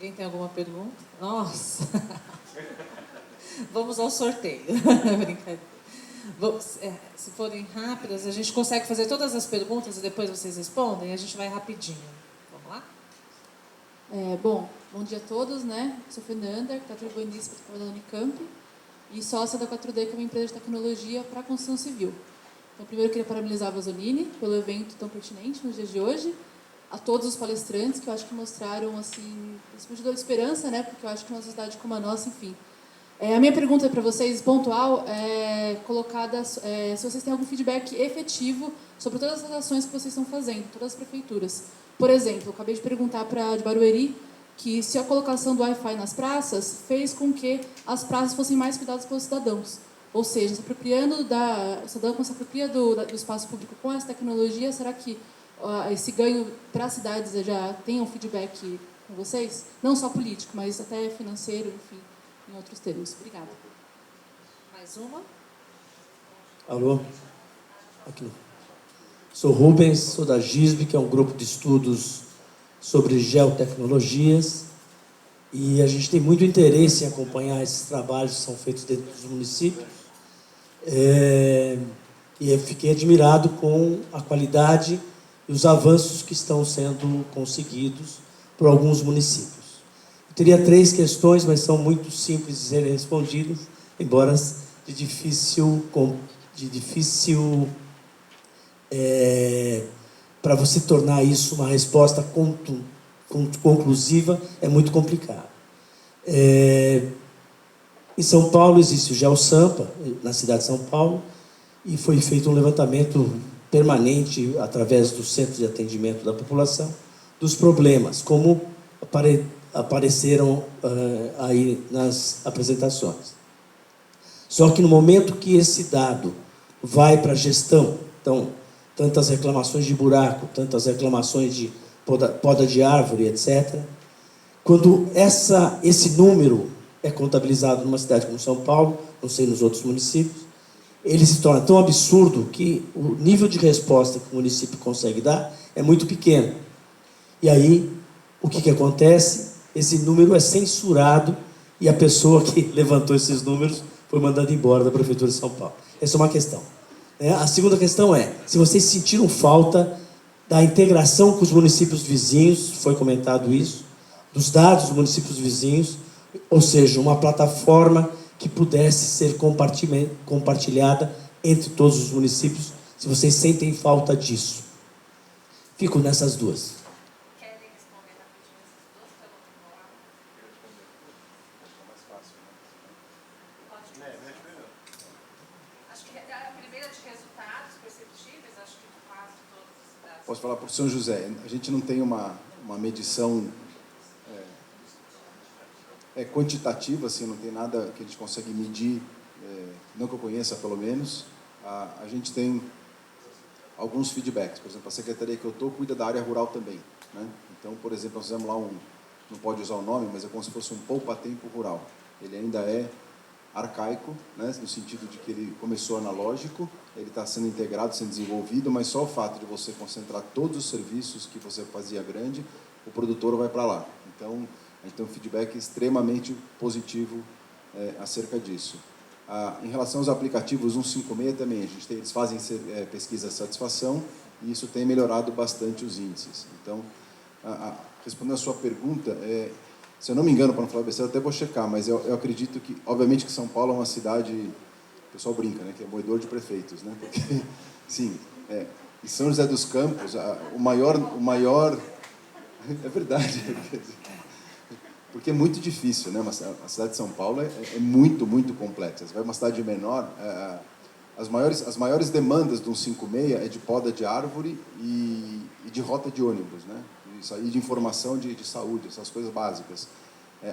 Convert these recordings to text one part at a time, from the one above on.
Alguém tem alguma pergunta? Nossa! Vamos ao sorteio. Brincadeira. Se forem rápidas, a gente consegue fazer todas as perguntas e depois vocês respondem? A gente vai rapidinho. Vamos lá? Bom dia a todos, né? Sou Fernanda, catatrobanista da Unicamp e sócia da 4D, que é uma empresa de tecnologia para a construção civil. Então, primeiro eu queria parabenizar a Vasolini pelo evento tão pertinente nos dias de hoje, a todos os palestrantes que eu acho que mostraram, assim, principalmente de esperança, né? Porque eu acho que uma sociedade como a nossa, enfim. A minha pergunta para vocês, pontual, é colocada, se vocês têm algum feedback efetivo sobre todas as ações que vocês estão fazendo, todas as prefeituras. Por exemplo, eu acabei de perguntar para a de Barueri que se a colocação do Wi-Fi nas praças fez com que as praças fossem mais cuidadas pelos cidadãos. Ou seja, o cidadão se apropria do espaço público com essa tecnologia, será que esse ganho para as cidades já tem um feedback com vocês? Não só político, mas até financeiro, enfim, em outros termos. Obrigada. Mais uma? Alô? Aqui. Sou Rubens, sou da GISB, que é um grupo de estudos sobre geotecnologias, e a gente tem muito interesse em acompanhar esses trabalhos que são feitos dentro dos municípios. E eu fiquei admirado com a qualidade e os avanços que estão sendo conseguidos por alguns municípios. Eu teria 3 questões, mas são muito simples de serem respondidas, embora de difícil para você tornar isso uma resposta conclusiva, é muito complicado. Em São Paulo existe o GeoSampa, na cidade de São Paulo, e foi feito um levantamento permanente, através do Centro de Atendimento da População, dos problemas, como apareceram aí nas apresentações. Só que no momento que esse dado vai para a gestão, então, tantas reclamações de buraco, tantas reclamações de poda de árvore, etc., quando esse número é contabilizado numa cidade como São Paulo, não sei nos outros municípios, ele se torna tão absurdo que o nível de resposta que o município consegue dar é muito pequeno. E aí, o que acontece? Esse número é censurado e a pessoa que levantou esses números foi mandada embora da Prefeitura de São Paulo. Essa é uma questão. A segunda questão é, se vocês sentiram falta da integração com os municípios vizinhos, foi comentado isso, dos dados dos municípios vizinhos, ou seja, uma plataforma que pudesse ser compartilhada entre todos os municípios, se vocês sentem falta disso. Fico nessas duas. Querem responder rapidinho essas duas perguntas? Acho que a primeira de resultados perceptíveis, acho que quase todas as cidades. Posso falar por São José. A gente não tem uma medição quantitativa, assim, não tem nada que a gente consegue medir, não que eu conheça, pelo menos. A gente tem alguns feedbacks. Por exemplo, a secretaria que eu estou cuida da área rural também, né? Então, por exemplo, nós fizemos lá não pode usar o nome, mas é como se fosse um poupa-tempo rural. Ele ainda é arcaico, né, no sentido de que ele começou analógico, ele está sendo integrado, sendo desenvolvido, mas só o fato de você concentrar todos os serviços que você fazia grande, o produtor vai para lá. Então, a gente tem um feedback extremamente positivo acerca disso. Em relação aos aplicativos 156 também, eles fazem pesquisa de satisfação e isso tem melhorado bastante os índices. Então, respondendo a sua pergunta, se eu não me engano, para não falar besteira, eu até vou checar, mas eu acredito que, obviamente, que São Paulo é uma cidade, o pessoal brinca, né, que é moedor de prefeitos, né, porque, sim, em São José dos Campos, o maior, é verdade, porque é muito difícil, né, a cidade de São Paulo é muito, muito complexa. Você vai uma cidade menor, as maiores demandas do 156 é de poda de árvore e de rota de ônibus, né? Isso aí, de informação de saúde, essas coisas básicas.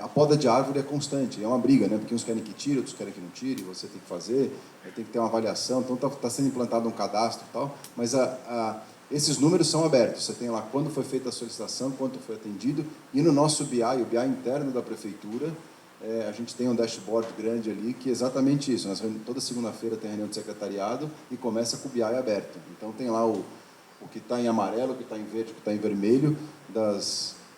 A poda de árvore é constante, é uma briga, né? Porque uns querem que tire, outros querem que não tire, você tem que fazer, tem que ter uma avaliação, então está sendo implantado um cadastro e tal, mas esses números são abertos, você tem lá quando foi feita a solicitação, quanto foi atendido, e no nosso BI, o BI interno da Prefeitura, a gente tem um dashboard grande ali, que é exatamente isso. Toda segunda-feira tem reunião de secretariado e começa com o BI aberto. Então tem lá o que está em amarelo, o que está em verde, o que está em vermelho,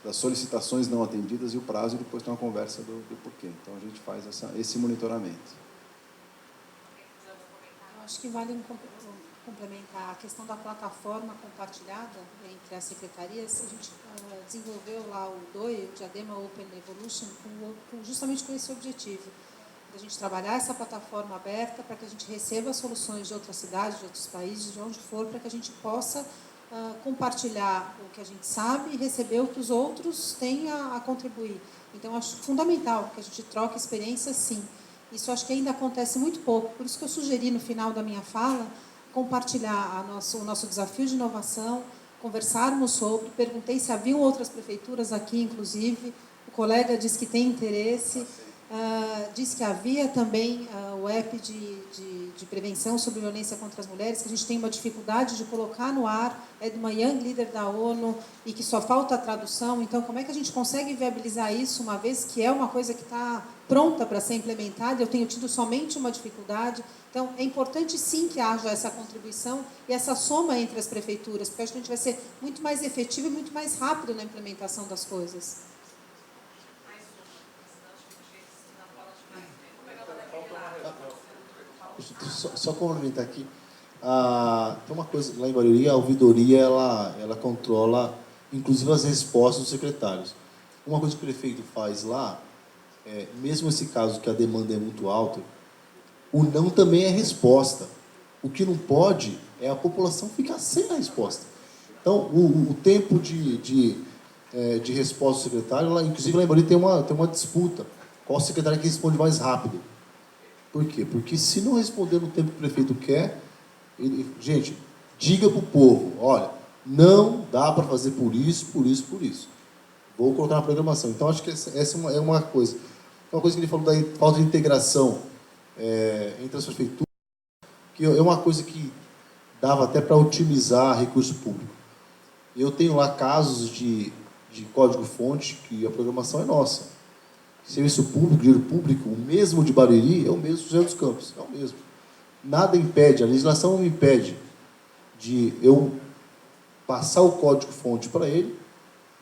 das solicitações não atendidas e o prazo, e depois tem uma conversa do porquê. Então, a gente faz esse monitoramento. Eu acho que vale complementar a questão da plataforma compartilhada entre as secretarias. A gente desenvolveu lá o DOE, o Diadema Open Evolution, justamente com esse objetivo, da gente trabalhar essa plataforma aberta para que a gente receba soluções de outras cidades, de outros países, de onde for, para que a gente possa compartilhar o que a gente sabe e receber o que os outros têm a contribuir. Então, acho fundamental que a gente troque experiências, sim. Isso acho que ainda acontece muito pouco, por isso que eu sugeri no final da minha fala compartilhar o nosso desafio de inovação, conversarmos sobre, perguntei se haviam outras prefeituras aqui, inclusive, o colega disse que tem interesse, disse que havia também o app de prevenção sobre violência contra as mulheres, que a gente tem uma dificuldade de colocar no ar, é de uma Young Leader da ONU e que só falta a tradução. Então, como é que a gente consegue viabilizar isso, uma vez que é uma coisa que está pronta para ser implementada? Eu tenho tido somente uma dificuldade. Então, é importante, sim, que haja essa contribuição e essa soma entre as prefeituras, porque acho que a gente vai ser muito mais efetivo e muito mais rápido na implementação das coisas. Só complementar aqui. Tem uma coisa, lá em Barueri, a ouvidoria ela controla, inclusive, as respostas dos secretários. Uma coisa que o prefeito faz lá, mesmo nesse caso que a demanda é muito alta, o não também é resposta. O que não pode é a população ficar sem a resposta. Então, o tempo de resposta do secretário, lá, inclusive lá em Barueri tem uma disputa. Qual secretário que responde mais rápido? Por quê? Porque se não responder no tempo que o prefeito quer, gente, diga para o povo, olha, não dá para fazer por isso, por isso, por isso. Vou colocar na programação. Então, acho que essa é uma coisa. Uma coisa que ele falou da falta de integração entre as prefeituras, que é uma coisa que dava até para otimizar recurso público. Eu tenho lá casos de código-fonte que a programação é nossa. Serviço público, dinheiro público, o mesmo de Barueri é o mesmo de José dos Campos, é o mesmo. Nada impede, a legislação não me impede de eu passar o código-fonte para ele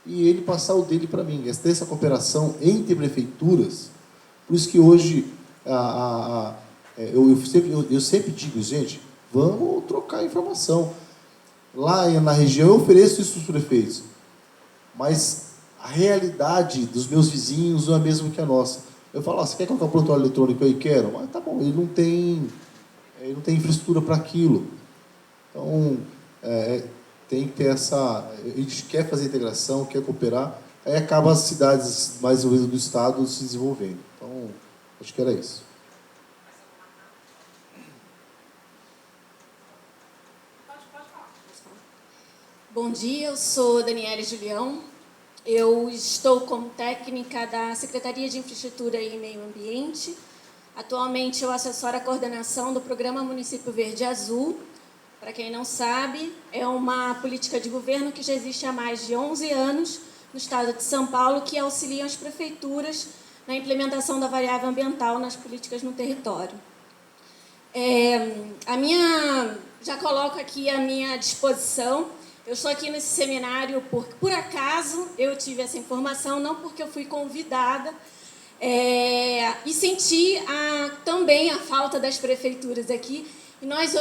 e ele passar o dele para mim. Ter essa cooperação entre prefeituras, por isso que hoje eu sempre digo, gente, vamos trocar informação. Lá na região eu ofereço isso para os prefeitos, mas a realidade dos meus vizinhos não é a mesma que a nossa. Eu falo, você quer colocar um prontuário eletrônico aí? Quero. Mas tá bom, ele não tem infraestrutura para aquilo. Então, tem que ter essa... A gente quer fazer integração, quer cooperar, aí acaba as cidades mais ou menos do estado se desenvolvendo. Então, acho que era isso. Bom dia, eu sou Daniele Julião. Eu estou como técnica da Secretaria de Infraestrutura e Meio Ambiente. Atualmente, eu assessoro a coordenação do Programa Município Verde Azul. Para quem não sabe, é uma política de governo que já existe há mais de 11 anos no estado de São Paulo, que auxilia as prefeituras na implementação da variável ambiental nas políticas no território. Já coloco aqui a minha disposição. Eu estou aqui nesse seminário por acaso, eu tive essa informação, não porque eu fui convidada, e senti também a falta das prefeituras aqui. E nós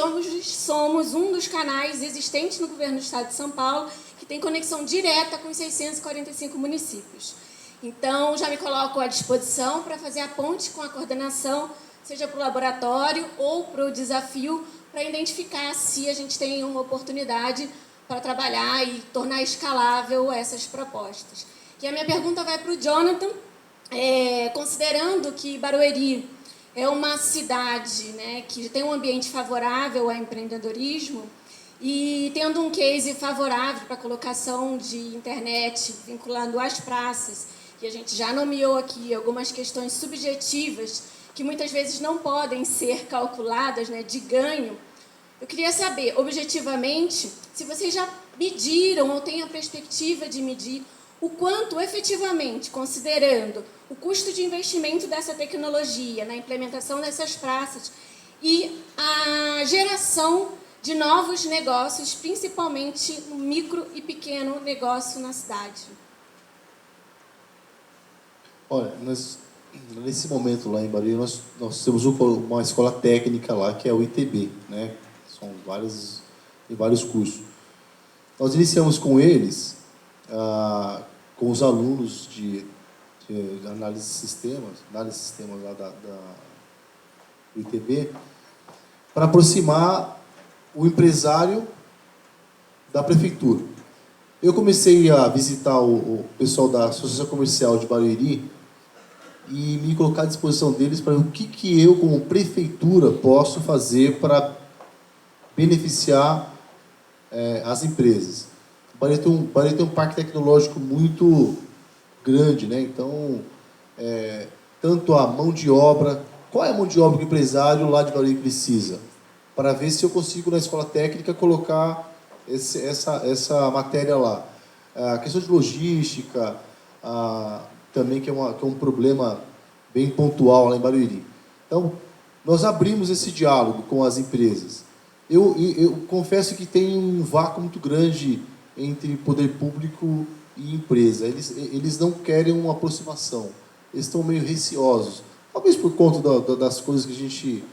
somos um dos canais existentes no governo do estado de São Paulo que tem conexão direta com os 645 municípios. Então, já me coloco à disposição para fazer a ponte com a coordenação, seja para o laboratório ou para o desafio, para identificar se a gente tem uma oportunidade para trabalhar e tornar escalável essas propostas. E a minha pergunta vai para o Jonathan, considerando que Barueri é uma cidade, né, que tem um ambiente favorável ao empreendedorismo e tendo um case favorável para a colocação de internet vinculando às praças, e a gente já nomeou aqui algumas questões subjetivas que muitas vezes não podem ser calculadas, né, de ganho. Eu queria saber, objetivamente, se vocês já mediram ou têm a perspectiva de medir o quanto, efetivamente, considerando o custo de investimento dessa tecnologia na implementação dessas praças e a geração de novos negócios, principalmente no micro e pequeno negócio na cidade. Olha, nesse momento lá em Barueri, nós temos uma escola técnica lá, que é o ITB, né? São vários cursos. Nós iniciamos com eles, com os alunos de análise de sistemas lá do ITB, para aproximar o empresário da prefeitura. Eu comecei a visitar o pessoal da Associação Comercial de Barueri e me colocar à disposição deles para ver o que eu, como prefeitura, posso fazer para beneficiar as empresas. Barueri tem um parque tecnológico muito grande, né? Então, tanto a mão de obra... Qual é a mão de obra que o empresário lá de Barueri precisa? Para ver se eu consigo, na escola técnica, colocar essa matéria lá. A questão de logística, também, que é um problema bem pontual lá em Barueri. Então, nós abrimos esse diálogo com as empresas. Eu confesso que tem um vácuo muito grande entre poder público e empresa. Eles não querem uma aproximação. Eles estão meio receosos. Talvez por conta das coisas que a gente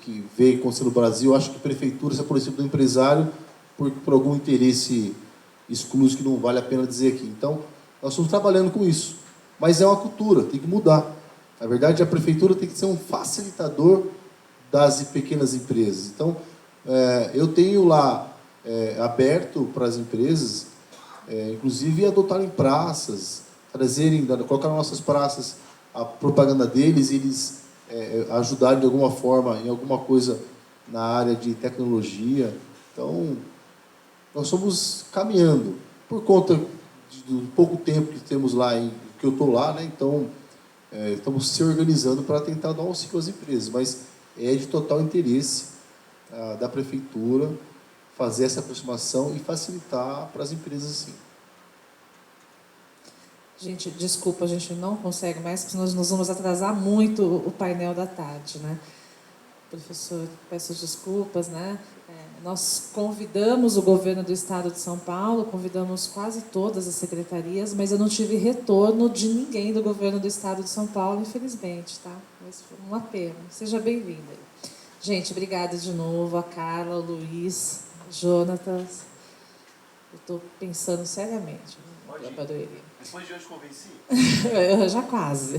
que vê acontecendo no Brasil. Eu acho que a prefeitura se aproxima do empresário por algum interesse exclusivo que não vale a pena dizer aqui. Então, nós estamos trabalhando com isso. Mas é uma cultura, tem que mudar. Na verdade, a prefeitura tem que ser um facilitador das pequenas empresas. Então, eu tenho lá aberto para as empresas, inclusive adotarem praças, colocar nas nossas praças a propaganda deles, e eles ajudarem de alguma forma em alguma coisa na área de tecnologia. Então, nós estamos caminhando por conta do pouco tempo que temos lá, que eu estou lá, né? Então, estamos se organizando para tentar dar um auxílio às empresas, mas é de total interesse da prefeitura fazer essa aproximação e facilitar para as empresas, sim. Gente, desculpa, a gente não consegue mais, porque nós vamos atrasar muito o painel da tarde, né? Professor, peço desculpas, né? Nós convidamos o governo do Estado de São Paulo, convidamos quase todas as secretarias, mas eu não tive retorno de ninguém do governo do Estado de São Paulo, infelizmente, tá? Mas foi uma pena. Seja bem-vinda. Gente, obrigada de novo, a Carla, o Luiz, Jonatas. Eu estou pensando seriamente na Barueri. Depois de hoje convenci? Eu já quase.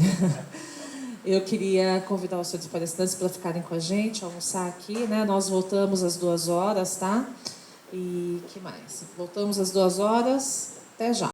Eu queria convidar os senhores palestrantes para ficarem com a gente, almoçar aqui, né? Nós voltamos às 2 horas, tá? E que mais? Voltamos às 2 horas. Até já.